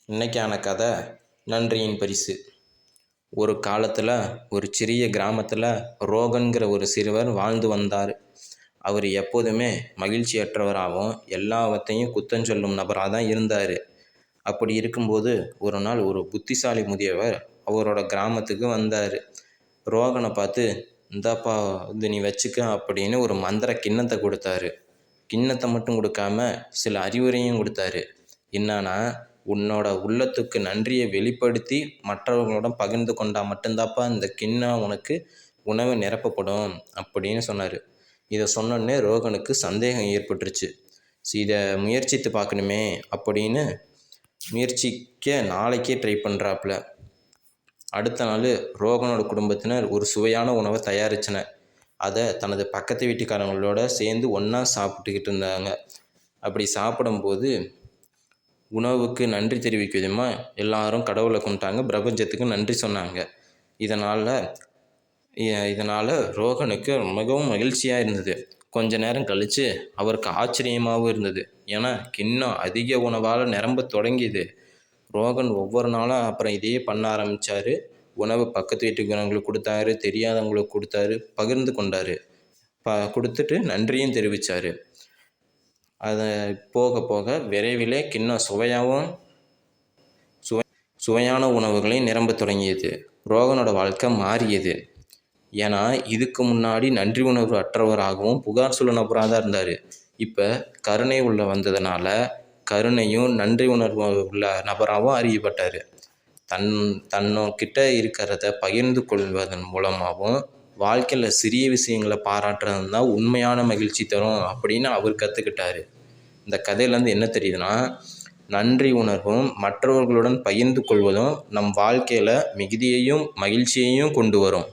இன்னைக்கான கதை நன்றியின் பரிசு. ஒரு காலத்தில் ஒரு சிறிய கிராமத்தில் ரோகன்கிற ஒரு சிறுவர் வாழ்ந்து வந்தார். அவர் எப்போதுமே மகிழ்ச்சியற்றவராகவும் எல்லாவற்றையும் குத்தஞ்சொல்லும் நபராக தான் இருந்தார். அப்படி இருக்கும்போது ஒரு நாள் ஒரு புத்திசாலி முதியவர் அவரோட கிராமத்துக்கு வந்தார். ரோகனை பார்த்து, இந்தாப்பா இது நீ வச்சுக்க அப்படின்னு ஒரு மந்திர கிண்ணத்தை கொடுத்தாரு. கிண்ணத்தை மட்டும் கொடுக்காம சில அறிவுரையும் கொடுத்தாரு. என்னன்னா, உன்னோட உள்ளத்துக்கு நன்றியை வெளிப்படுத்தி மற்றவங்களோட பகிர்ந்து கொண்டால் மட்டும்தாப்பா இந்த கிண்ணம் உனக்கு உணவு நிரப்பப்படும் அப்படின்னு சொன்னார். இதை சொன்னோடனே ரோகனுக்கு சந்தேகம் ஏற்பட்டுருச்சு. இதை முயற்சித்து பார்க்கணுமே அப்படின்னு முயற்சிக்க நாளைக்கே ட்ரை பண்ணுறாப்புல. அடுத்த நாள் ரோகனோட குடும்பத்தினர் ஒரு சுவையான உணவை தயாரித்தனர். அதை தனது பக்கத்து வீட்டுக்காரங்களோட சேர்ந்து ஒன்றா சாப்பிட்டுக்கிட்டு இருந்தாங்க. அப்படி சாப்பிடும்போது உணவுக்கு நன்றி தெரிவிக்கும் விதமாக எல்லாரும் கடவுளை கும்பிட்டாங்க, பிரபஞ்சத்துக்கு நன்றி சொன்னாங்க. இதனால் ரோகனுக்கு மிகவும் மகிழ்ச்சியாக இருந்தது. கொஞ்ச நேரம் கழித்து அவருக்கு ஆச்சரியமாகவும் இருந்தது. ஏன்னா கிண்ணம் அதிக உணவால் நிரம்ப தொடங்கியது. ரோகன் ஒவ்வொரு நாளும் அப்புறம் இதையே பண்ண ஆரம்பித்தார். உணவு பக்கத்து வீட்டுக்காரங்களுக்கு கொடுத்தாரு, தெரியாதவங்களுக்கு கொடுத்தாரு, பகிர்ந்து கொண்டார். கொடுத்துட்டு நன்றியும் தெரிவித்தார். அதை போக போக விரைவிலே கிண்ணம் சுவையான உணவுகளையும் நிரம்ப தொடங்கியது. ரோகனோட வாழ்க்கை மாறியது. ஏன்னா இதுக்கு முன்னாடி நன்றி உணர்வு அற்றவராகவும் புகார் சொல்ல நபராக தான் இருந்தார். இப்போ கருணை உள்ள வந்ததுனால கருணையும் நன்றி உணர்வு உள்ள நபராகவும் அறியப்பட்டார். தன்னோக்கிட்ட இருக்கிறத பகிர்ந்து கொள்வதன் மூலமாகவும் வாழ்க்கையில் சிறிய விஷயங்களை பாராட்டுறது தான் உண்மையான மகிழ்ச்சி தரும் அப்படின்னு அவர் கற்றுக்கிட்டார். இந்த கதையிலேருந்து என்ன தெரியுதுன்னா, நன்றி உணர்வும் மற்றவர்களுடன் பகிர்ந்து கொள்வதும் நம் வாழ்க்கையில் மிகுதியையும் மகிழ்ச்சியையும் கொண்டு வரும்.